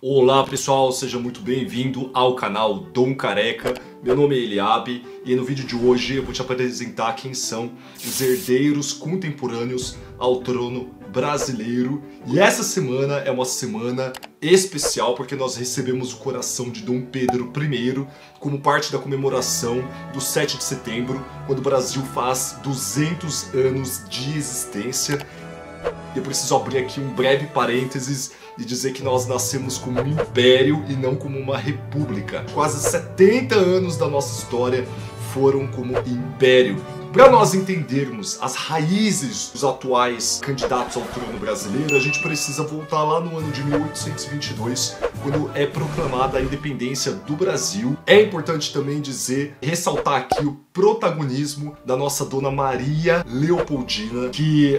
Olá pessoal, seja muito bem-vindo ao canal Dom Careca. Meu nome é Eliabe e no vídeo de hoje eu vou te apresentar quem são os herdeiros contemporâneos ao trono brasileiro. E essa semana é uma semana especial porque nós recebemos o coração de Dom Pedro I como parte da comemoração do 7 de setembro, quando o Brasil faz 200 anos de existência. Eu preciso abrir aqui um breve parênteses e dizer que nós nascemos como um império e não como uma república. Quase 70 anos da nossa história foram como império. Para nós entendermos as raízes dos atuais candidatos ao trono brasileiro, a gente precisa voltar lá no ano de 1822, quando é proclamada a independência do Brasil. É importante também ressaltar aqui o protagonismo da nossa Dona Maria Leopoldina, que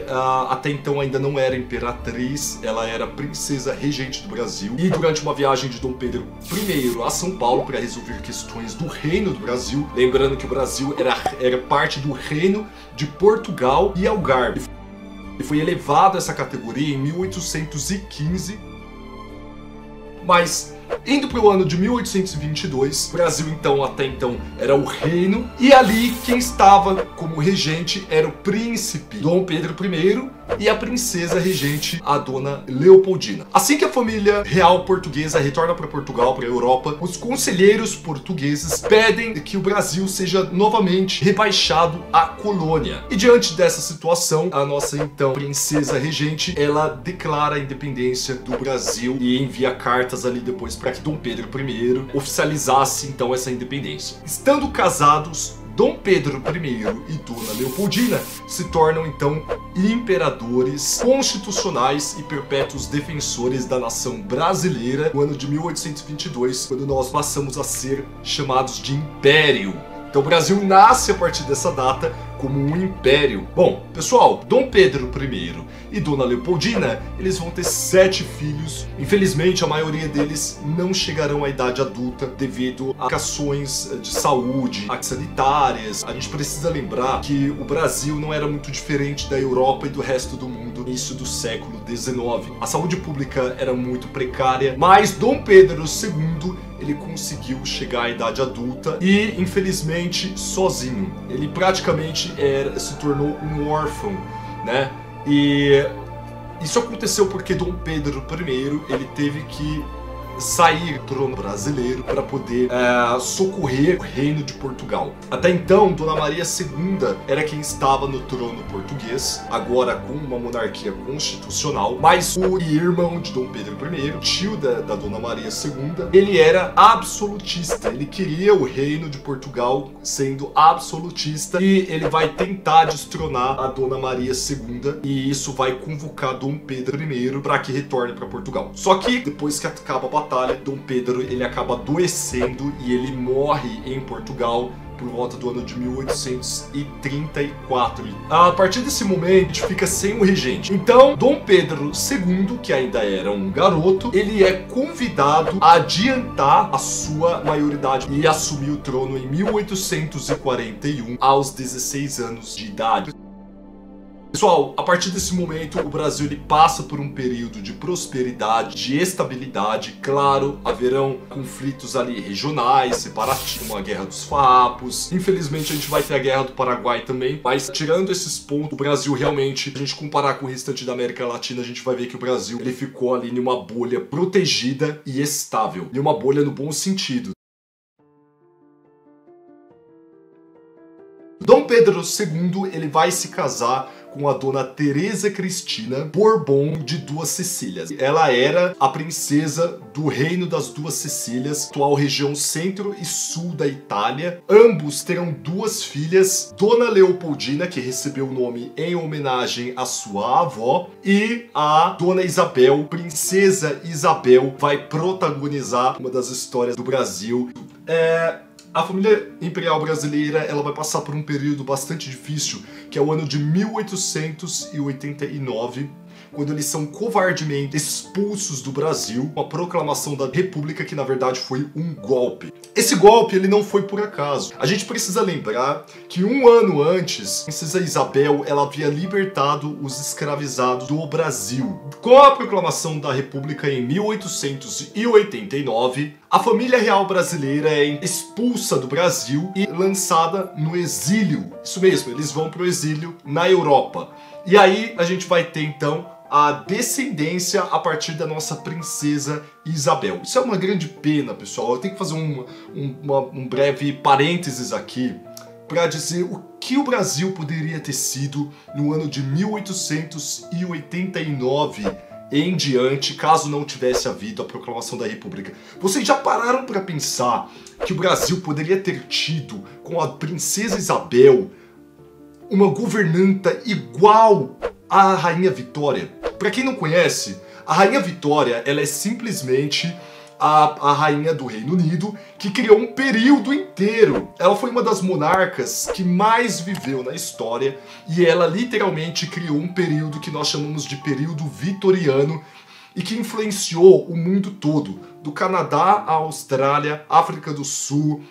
até então ainda não era imperatriz, ela era princesa regente do Brasil. E durante uma viagem de Dom Pedro I a São Paulo para resolver questões do Reino do Brasil, lembrando que o Brasil era parte do Reino de Portugal e Algarve, e foi elevado a essa categoria em 1815, mas indo para o ano de 1822, o Brasil até então era o reino, e ali quem estava como regente era o príncipe Dom Pedro I e a princesa regente, a Dona Leopoldina. Assim que a família real portuguesa retorna para Portugal, para a Europa, os conselheiros portugueses pedem que o Brasil seja novamente rebaixado à colônia. E diante dessa situação, a nossa então princesa regente, ela declara a independência do Brasil e envia cartas ali depois para que Dom Pedro I oficializasse então essa independência. Estando casados, Dom Pedro I e Dona Leopoldina se tornam então imperadores constitucionais e perpétuos defensores da nação brasileira no ano de 1822, quando nós passamos a ser chamados de império. Então o Brasil nasce a partir dessa data como um império. Bom, pessoal, Dom Pedro I e Dona Leopoldina, eles vão ter 7 filhos. Infelizmente, a maioria deles não chegarão à idade adulta devido a questões de saúde, sanitárias. A gente precisa lembrar que o Brasil não era muito diferente da Europa e do resto do mundo no início do século XIX. A saúde pública era muito precária, mas Dom Pedro II, ele conseguiu chegar à idade adulta e, infelizmente, sozinho. Ele praticamente se tornou um órfão, né? E isso aconteceu porque Dom Pedro I, ele teve que sair do trono brasileiro para poder socorrer o reino de Portugal. Até então, Dona Maria II era quem estava no trono português, agora com uma monarquia constitucional, mas o irmão de Dom Pedro I, tio da Dona Maria II, ele era absolutista, ele queria o reino de Portugal sendo absolutista, e ele vai tentar destronar a Dona Maria II, e isso vai convocar Dom Pedro I para que retorne para Portugal. Só que depois que acaba a batalha, Dom Pedro ele acaba adoecendo e ele morre em Portugal por volta do ano de 1834. A partir desse momento, a gente fica sem um regente. Então, Dom Pedro II, que ainda era um garoto, ele é convidado a adiantar a sua maioridade e assumir o trono em 1841, aos 16 anos de idade. Pessoal, a partir desse momento o Brasil ele passa por um período de prosperidade, de estabilidade. Claro, haverão conflitos ali regionais, separatismo, a Guerra dos Farrapos. Infelizmente a gente vai ter a Guerra do Paraguai também, mas tirando esses pontos, o Brasil realmente, se a gente comparar com o restante da América Latina, a gente vai ver que o Brasil ele ficou ali em uma bolha protegida e estável, em uma bolha no bom sentido. Dom Pedro II ele vai se casar com a Dona Teresa Cristina Bourbon de Duas Sicílias. Ela era a princesa do Reino das Duas Sicílias, atual região centro e sul da Itália. Ambos terão 2 filhas, Dona Leopoldina, que recebeu o nome em homenagem à sua avó, e a Dona Isabel. Princesa Isabel vai protagonizar uma das histórias do Brasil. A família imperial brasileira ela vai passar por um período bastante difícil, que é o ano de 1889, quando eles são covardemente expulsos do Brasil com a proclamação da República, que na verdade foi um golpe. Esse golpe ele não foi por acaso. A gente precisa lembrar que um ano antes, a princesa Isabel ela havia libertado os escravizados do Brasil. Com a proclamação da República em 1889, a família real brasileira é expulsa do Brasil e lançada no exílio. Isso mesmo, eles vão para o exílio na Europa. E aí a gente vai ter então a descendência a partir da nossa princesa Isabel. Isso é uma grande pena, pessoal. Eu tenho que fazer um breve parênteses aqui para dizer o que o Brasil poderia ter sido no ano de 1889 em diante, caso não tivesse havido a proclamação da República. Vocês já pararam para pensar que o Brasil poderia ter tido, com a princesa Isabel, uma governanta igual à Rainha Vitória? Para quem não conhece, a Rainha Vitória ela é simplesmente a rainha do Reino Unido, que criou um período inteiro. Ela foi uma das monarcas que mais viveu na história e ela literalmente criou um período que nós chamamos de período vitoriano e que influenciou o mundo todo, do Canadá à Austrália, África do Sul,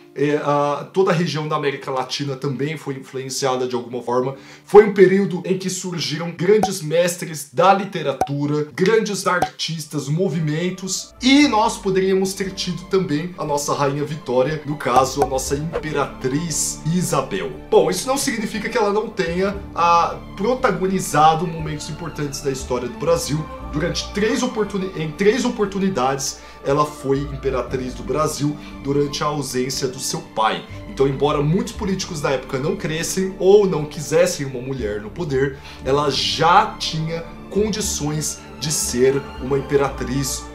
toda a região da América Latina também foi influenciada de alguma forma. Foi um período em que surgiram grandes mestres da literatura, grandes artistas, movimentos, e nós poderíamos ter tido também a nossa Rainha Vitória, no caso, a nossa Imperatriz Isabel. Bom, isso não significa que ela não tenha protagonizado momentos importantes da história do Brasil. Durante em três oportunidades, ela foi imperatriz do Brasil durante a ausência do seu pai. Então, embora muitos políticos da época não crescem ou não quisessem uma mulher no poder, ela já tinha condições de ser uma imperatriz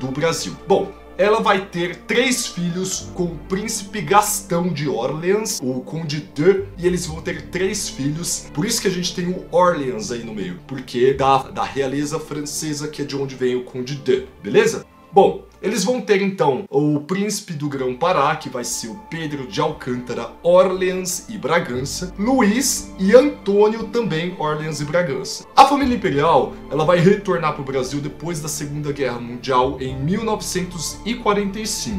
do Brasil. Bom, ela vai ter 3 filhos com o príncipe Gastão de Orleans, o Conde de, e eles vão ter 3 filhos. Por isso que a gente tem o Orleans aí no meio, porque da realeza francesa, que é de onde vem o Conde de, beleza? Bom, eles vão ter então o príncipe do Grão-Pará, que vai ser o Pedro de Alcântara, Orleans e Bragança, Luís e Antônio também, Orleans e Bragança. A família imperial ela vai retornar para o Brasil depois da Segunda Guerra Mundial em 1945.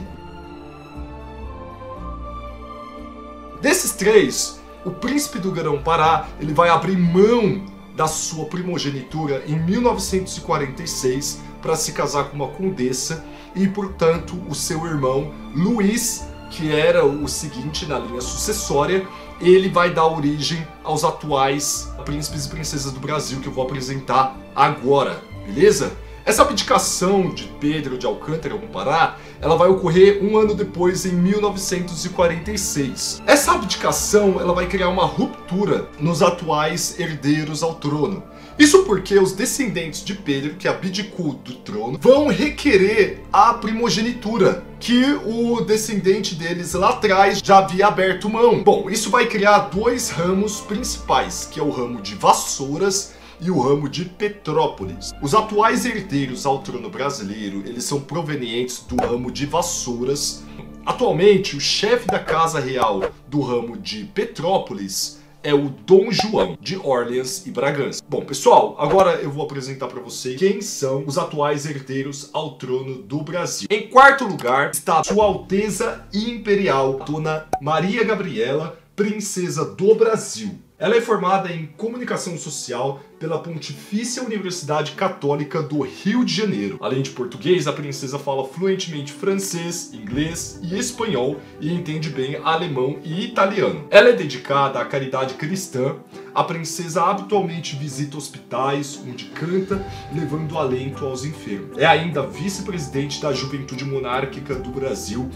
Desses 3, o príncipe do Grão-Pará ele vai abrir mão da sua primogenitura em 1946 para se casar com uma condessa e, portanto, o seu irmão Luís, que era o seguinte na linha sucessória, ele vai dar origem aos atuais príncipes e princesas do Brasil que eu vou apresentar agora, beleza? Essa abdicação de Pedro de Alcântara no Pará, ela vai ocorrer um ano depois, em 1946. Essa abdicação ela vai criar uma ruptura nos atuais herdeiros ao trono. Isso porque os descendentes de Pedro, que abdicou do trono, vão requerer a primogenitura, que o descendente deles lá atrás já havia aberto mão. Bom, isso vai criar 2 ramos principais, que é o ramo de Vassouras e o ramo de Petrópolis. Os atuais herdeiros ao trono brasileiro, eles são provenientes do ramo de Vassouras. Atualmente, o chefe da Casa Real do ramo de Petrópolis é o Dom João de Orleans e Bragança. Bom, pessoal, agora eu vou apresentar para vocês quem são os atuais herdeiros ao trono do Brasil. Em 4º lugar está Sua Alteza Imperial, Dona Maria Gabriela, Princesa do Brasil. Ela é formada em Comunicação Social pela Pontifícia Universidade Católica do Rio de Janeiro. Além de português, a princesa fala fluentemente francês, inglês e espanhol e entende bem alemão e italiano. Ela é dedicada à caridade cristã. A princesa habitualmente visita hospitais, onde canta, levando alento aos enfermos. É ainda vice-presidente da Juventude Monárquica do Brasil,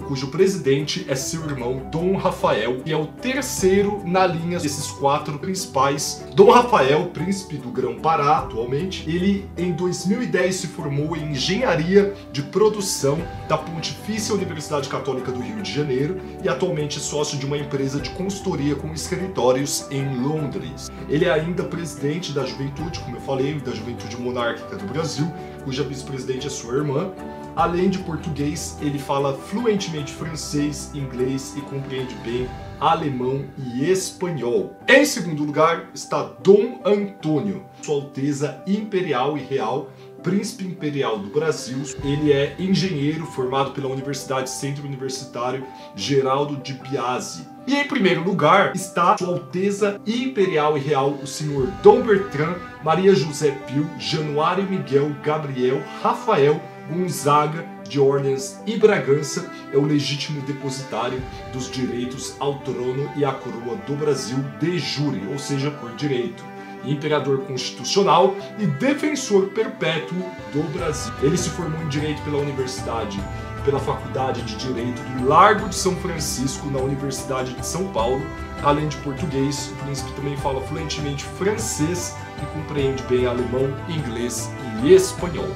cujo presidente é seu irmão Dom Rafael, e é o 3º na linha desses 4 principais. Dom Rafael, príncipe do Grão-Pará, atualmente, ele em 2010 se formou em Engenharia de Produção da Pontifícia Universidade Católica do Rio de Janeiro e atualmente é sócio de uma empresa de consultoria com escritórios em Londres. Ele é ainda presidente da Juventude, como eu falei, da Juventude Monárquica do Brasil, cuja vice-presidente é sua irmã. além de português, ele fala fluentemente francês, inglês e compreende bem alemão e espanhol. Em segundo lugar está Dom Antônio, Sua Alteza Imperial e Real Príncipe Imperial do Brasil. Ele é engenheiro formado pela Universidade Centro Universitário Geraldo de Biasi. E em primeiro lugar está Sua Alteza Imperial e Real o Senhor Dom Bertrand Maria José Pio Januário Miguel Gabriel Rafael Gonzaga de Orleans e Bragança, é o legítimo depositário dos direitos ao trono e à coroa do Brasil de jure, ou seja, por direito. Imperador constitucional e defensor perpétuo do Brasil. Ele se formou em Direito pela Faculdade de Direito do Largo de São Francisco, na Universidade de São Paulo. Além de português, o príncipe também fala fluentemente francês e compreende bem alemão, inglês e espanhol.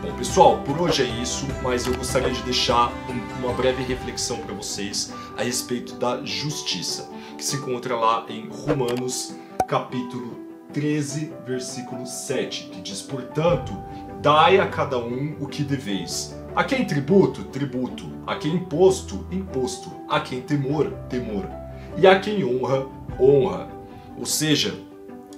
Bom, pessoal, por hoje é isso, mas eu gostaria de deixar uma breve reflexão para vocês a respeito da justiça, que se encontra lá em Romanos, capítulo 13, versículo 7, que diz: portanto, dai a cada um o que deveis. A quem tributo, tributo. A quem imposto, imposto. A quem temor, temor. E a quem honra, honra. Ou seja,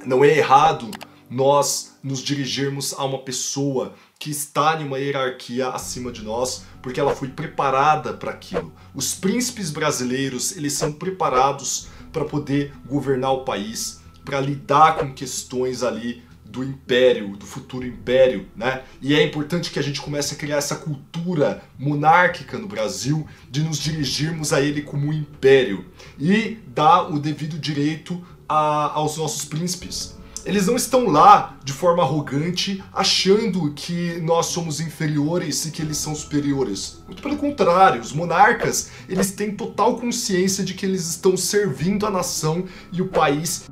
não é errado nós nos dirigirmos a uma pessoa que está em uma hierarquia acima de nós, porque ela foi preparada para aquilo. Os príncipes brasileiros, eles são preparados para poder governar o país, para lidar com questões ali do império, do futuro império, né? E é importante que a gente comece a criar essa cultura monárquica no Brasil, de nos dirigirmos a ele como um império e dar o devido direito aos nossos príncipes. Eles não estão lá de forma arrogante, achando que nós somos inferiores e que eles são superiores. Muito pelo contrário, os monarcas, eles têm total consciência de que eles estão servindo a nação e o país.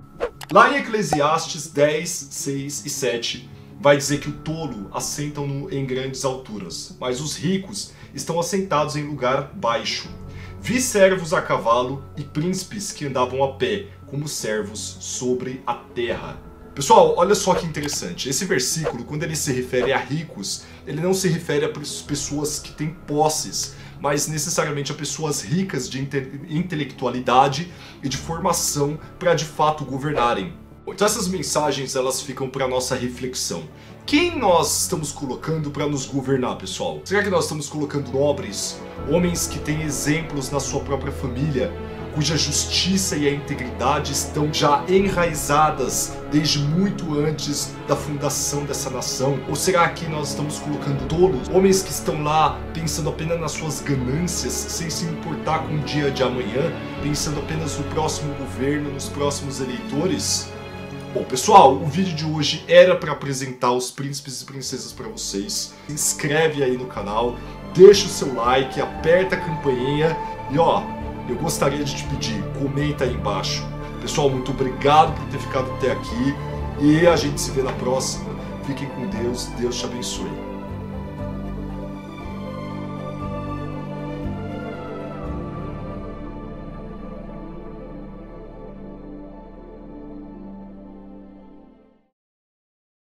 Lá em Eclesiastes 10, 6 e 7, vai dizer que o tolo assentam em grandes alturas, mas os ricos estão assentados em lugar baixo. Vi servos a cavalo e príncipes que andavam a pé, como servos sobre a terra. Pessoal, olha só que interessante. Esse versículo, quando ele se refere a ricos, ele não se refere a pessoas que têm posses, mas necessariamente a pessoas ricas de intelectualidade e de formação para de fato governarem. Então essas mensagens, elas ficam para nossa reflexão. Quem nós estamos colocando para nos governar, pessoal? Será que nós estamos colocando nobres, homens que têm exemplos na sua própria família, cuja justiça e a integridade estão já enraizadas desde muito antes da fundação dessa nação? Ou será que nós estamos colocando tolos, homens que estão lá pensando apenas nas suas ganâncias, sem se importar com o dia de amanhã, pensando apenas no próximo governo, nos próximos eleitores? Bom, pessoal, o vídeo de hoje era para apresentar os príncipes e princesas para vocês. Se inscreve aí no canal, deixa o seu like, aperta a campainha e ó, eu gostaria de te pedir, comenta aí embaixo. Pessoal, muito obrigado por ter ficado até aqui e a gente se vê na próxima. Fiquem com Deus, Deus te abençoe.